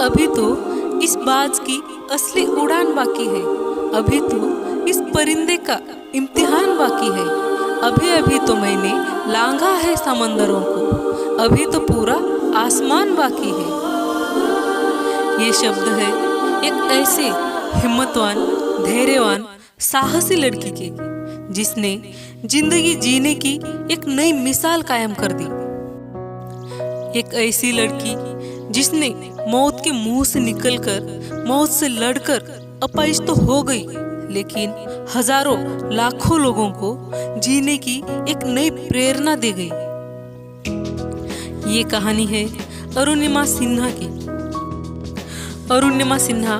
अभी तो इस बाज की असली उड़ान बाकी है। अभी तो इस परिंदे का इम्तिहान बाकी है। अभी अभी तो मैंने लांघा है समंदरों को, अभी तो पूरा आसमान बाकी है। ये शब्द है एक ऐसे हिम्मतवान, धैर्यवान, साहसी लड़की के, जिसने जिंदगी जीने की एक नई मिसाल कायम कर दी। एक ऐसी लड़की जिसने मौत के मुंह से निकलकर, मौत से लड़कर अपाहिज तो हो गई, लेकिन हजारों लाखों लोगों को जीने की एक नई प्रेरणा दे गई। ये कहानी है अरुणिमा सिन्हा की। अरुणिमा सिन्हा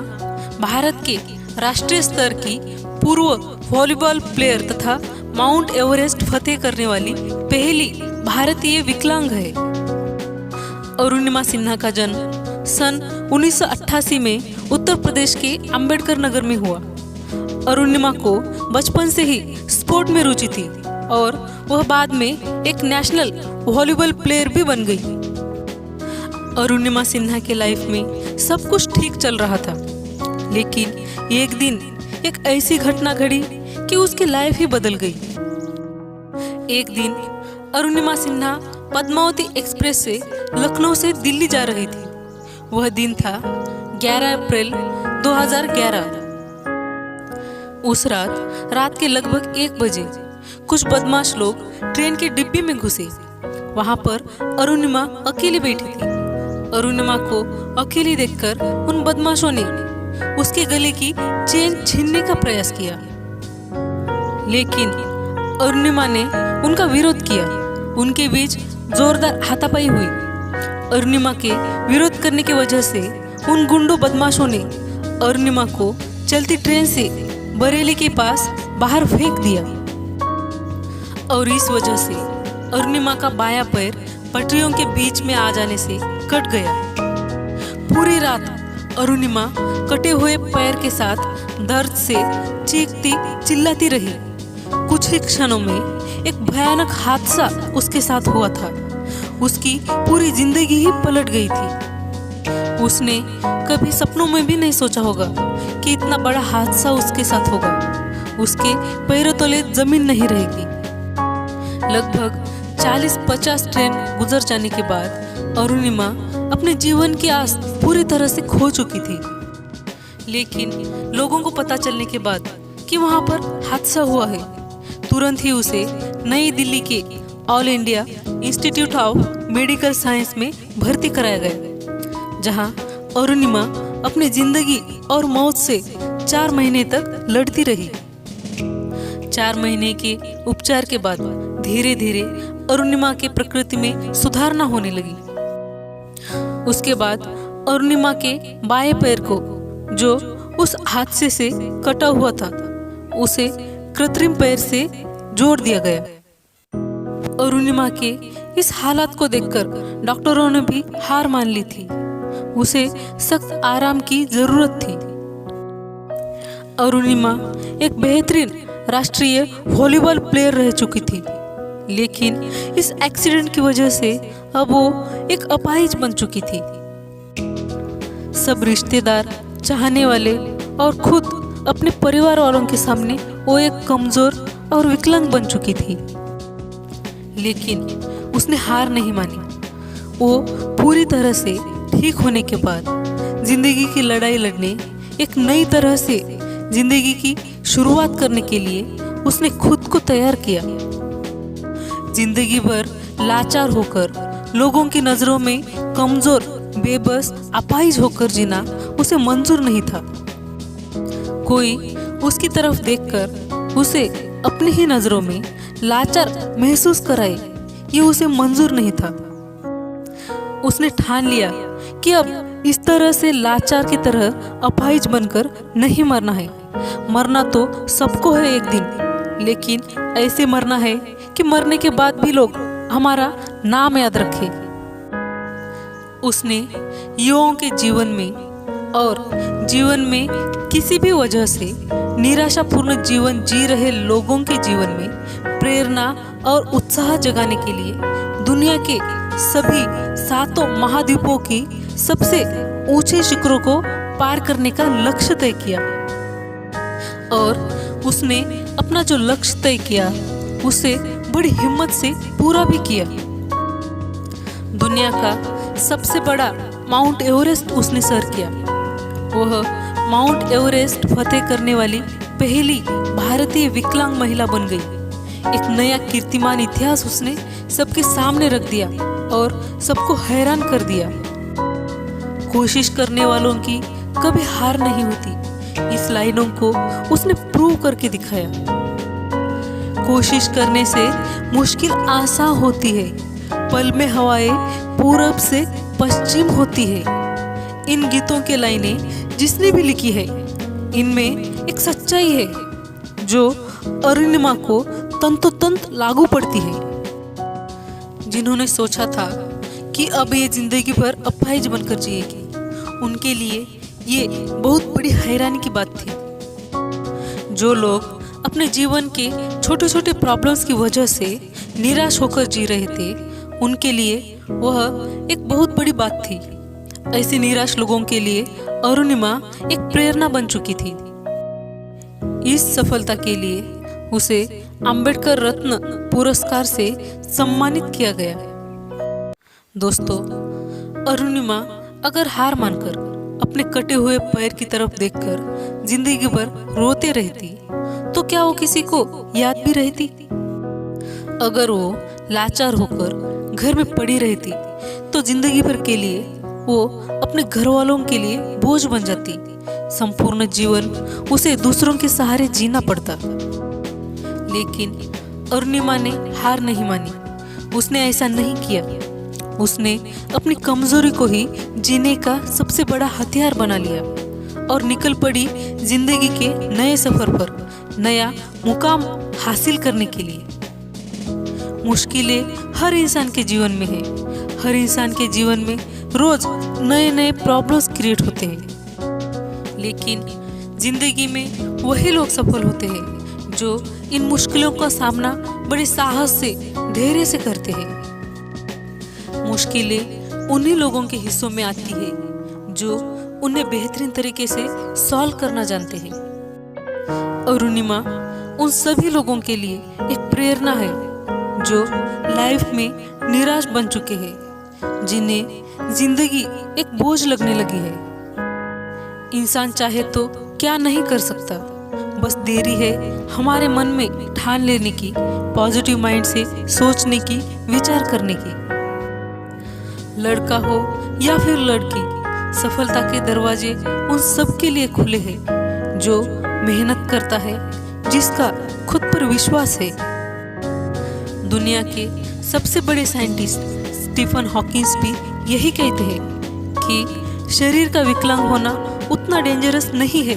भारत के राष्ट्रीय स्तर की पूर्व वॉलीबॉल प्लेयर तथा माउंट एवरेस्ट फतेह करने वाली पहली भारतीय विकलांग है। अरुणिमा सिन्हा का जन्म सन 1988 में उत्तर प्रदेश के अंबेडकर नगर में हुआ। अरुणिमा को बचपन से ही स्पोर्ट में रुचि थी और वह बाद में एक नेशनल वॉलीबॉल प्लेयर भी बन गई। अरुणिमा सिन्हा के लाइफ में सब कुछ ठीक चल रहा था, लेकिन एक दिन एक ऐसी घटना घड़ी कि उसकी लाइफ ही बदल गई। एक दिन अरुणिमा सिन्हा पद्मावती एक्सप्रेस से लखनऊ से दिल्ली जा रही थी। वह दिन था 11 अप्रैल 2011। उस रात के लगभग 1 बजे कुछ बदमाश लोग ट्रेन के डिब्बे में घुसे। वहां पर अरुणिमा अकेली बैठी थी। अरुणिमा को अकेली देखकर उन बदमाशों ने उसके गले की चेन छीनने का प्रयास किया, लेकिन अरुणिमा ने उनका विरोध किया। उनके बीच जोरदार हाथापाई हुई। अरुणिमा के विरोध करने की वजह से उन गुंडों बदमाशों ने अरुणिमा को चलती ट्रेन से बरेली के पास बाहर फेंक दिया और इस वजह से अरुणिमा का बायां पैर पटरियों के बीच में आ जाने से कट गया। पूरी रात अरुणिमा कटे हुए पैर के साथ दर्द से चीखती चिल्लाती रही। कुछ ही क्षणों में एक भयानक हादसा उसके साथ हुआ था। उसकी पूरी जिंदगी ही पलट गई थी। उसने कभी सपनों में भी नहीं सोचा होगा कि इतना बड़ा हादसा उसके साथ होगा। उसके पैरों तले जमीन नहीं रहेगी। लगभग 40-50 ट्रेन गुजर जाने के बाद अरुणिमा अपने जीवन की आस पूरी तरह से खो चुकी थी। लेकिन लोगों को पता चलने के बाद कि वहां पर हादसा हुआ है, तुरंत ही उसे नई दिल्ली के all India institute of medical science में भर्ती कराया गया, जहां अरुणिमा अपनी जिंदगी और मौत से 4 महीने तक लड़ती रही। 4 महीने के उपचार के बाद धीरे धीरे अरुणिमा के प्रकृति में सुधारना होने लगी। उसके बाद अरुणिमा के बाएं पैर को, जो उस हादसे से कटा हुआ था, उसे कृत्रिम पैर से जोड़ दिया गया। अरुणिमा के इस हालत को देखकर डॉक्टरों ने भी हार मान ली थी। उसे सख्त आराम की जरूरत थी। अरुणिमा एक बेहतरीन राष्ट्रीय वॉलीबॉल प्लेयर रह चुकी थी, लेकिन इस एक्सीडेंट की वजह से अब वो एक अपाहिज बन चुकी थी। सब रिश्तेदार, चाहने वाले और खुद अपने परिवार वालों के सामने वो एक कमजोर और विकलांग बन चुकी थी। लेकिन उसने हार नहीं मानी। वो पूरी तरह से ठीक होने के बाद जिंदगी की लड़ाई लड़ने, एक नई तरह से जिंदगी की शुरुआत करने के लिए उसने खुद को तैयार किया। जिंदगी भर लाचार होकर, लोगों की नजरों में कमजोर, बेबस, अपाहिज होकर जीना उसे मंजूर नहीं था। कोई उसकी तरफ देखकर उसे अपनी ही नजरों में लाचार महसूस कराए, ये उसे मंजूर नहीं था। उसने ठान लिया कि अब इस तरह से लाचार की तरह अपाहिज बनकर नहीं मरना है। मरना तो सबको है एक दिन, लेकिन ऐसे मरना है कि मरने के बाद भी लोग हमारा नाम याद रखें। उसने युवाओं के जीवन में और जीवन में किसी भी वजह से निराशापूर्ण जीवन जी रहे लोगों के जीवन में प्रेरणा और उत्साह जगाने के लिए दुनिया के सभी 7 महाद्वीपों की सबसे ऊंचे शिखरों को पार करने का लक्ष्य तय किया और उसने अपना जो लक्ष्य तय किया उसे बड़ी हिम्मत से पूरा भी किया। दुनिया का सबसे बड़ा माउंट एवरेस्ट उसने सर किया। वह माउंट एवरेस्ट फतेह करने वाली पहली भारतीय विकलांग महिला बन गई। एक नया कीर्तिमान इतिहास उसने सबके सामने रख दिया और सबको हैरान कर दिया। कोशिश करने वालों की कभी हार नहीं होती, इस लाइनों को उसने प्रूव करके दिखाया। कोशिश करने से मुश्किल आसान होती है, पल में हवाएं पूरब से पश्चिम होती है। इन गीतों के लाइनें जिसने भी लिखी है, इनमें एक सच्चाई है जो अरुणिमा को तंतोतंत लागू पड़ती है। जिन्होंने सोचा था कि अब ये जिंदगी भर अपाहिज बनकर जिएगी, उनके लिए ये बहुत बड़ी हैरानी की बात थी। जो लोग अपने जीवन के छोटे छोटे प्रॉब्लम्स की वजह से निराश होकर जी रहे थे, उनके लिए वह एक बहुत बड़ी बात थी। ऐसे निराश लोगों के लिए अरुणिमा एक प्रेरणा बन चुकी थी। इस सफलता के लिए उसे अंबेडकर रत्न पुरस्कार से सम्मानित किया गया। दोस्तों, अरुणिमा अगर हार मानकर अपने कटे हुए पैर की तरफ देखकर जिंदगी भर रोते रहती तो क्या वो किसी को याद भी रहती? अगर वो लाचार होकर घर में पड़ी रहती तो जिंदगी भर के लिए वो अपने घर वालों के लिए बोझ बन जाती। संपूर्ण जीवन उसे दूसरों के सहारे जीना पड़ता। लेकिन अरुणिमा ने हार नहीं मानी। उसने ऐसा नहीं किया। उसने अपनी कमजोरी को ही जीने का सबसे बड़ा हथियार बना लिया और निकल पड़ी जिंदगी के नए सफर पर, नया मुकाम हासिल करने के लिए। मुश्किलें हर इंसान के जीवन में है। हर इंसान के जीवन में रोज नए नए प्रॉब्लम्स क्रिएट होते हैं, लेकिन जिंदगी में वही लोग सफल होते हैं जो इन मुश्किलों का सामना बड़े साहस से, धैर्य से करते हैं। मुश्किलें उन्हीं लोगों के हिस्सों में आती है जो उन्हें बेहतरीन तरीके से सॉल्व करना जानते हैं। अरुणिमा उन सभी लोगों के लिए एक प्रेरणा है जो लाइफ में निराश बन चुके हैं, जिन्हें जिंदगी एक बोझ लगने लगी है। इंसान चाहे तो क्या नहीं कर सकता, बस देरी है हमारे मन में ठान लेने की, पॉजिटिव माइंड से सोचने की, विचार करने की। लड़का हो या फिर लड़की, सफलता के दरवाजे उन सब के लिए खुले हैं जो मेहनत करता है, जिसका खुद पर विश्वास है। दुनिया के सबसे बड़े साइंटिस्ट स्टीफन हॉकिंस भी यही कहते हैं कि शरीर का विकलांग होना उतना डेंजरस नहीं है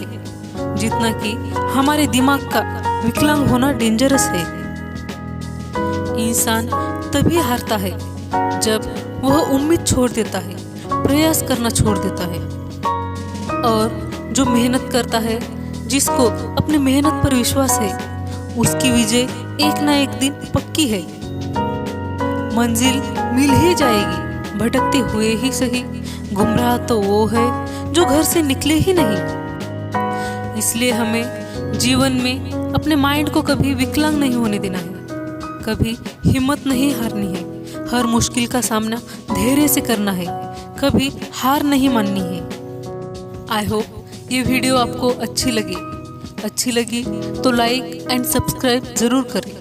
जितना कि हमारे दिमाग का विकलांग होना डेंजरस है। इंसान तभी हारता है जब वह उम्मीद छोड़ देता है, प्रयास करना छोड़ देता है। और जो मेहनत करता है, जिसको अपनी मेहनत पर विश्वास है, उसकी विजय एक ना एक दिन पक्की है। मंजिल मिल ही जाएगी, भटकते हुए ही सही। गुमराह तो वो है जो घर से निकले ही नहीं। इसलिए हमें जीवन में अपने माइंड को कभी विकलांग नहीं होने देना है, कभी हिम्मत नहीं हारनी है। हर मुश्किल का सामना धैर्य से करना है, कभी हार नहीं माननी है। आई होप ये वीडियो आपको अच्छी लगी तो लाइक एंड सब्सक्राइब जरूर करें।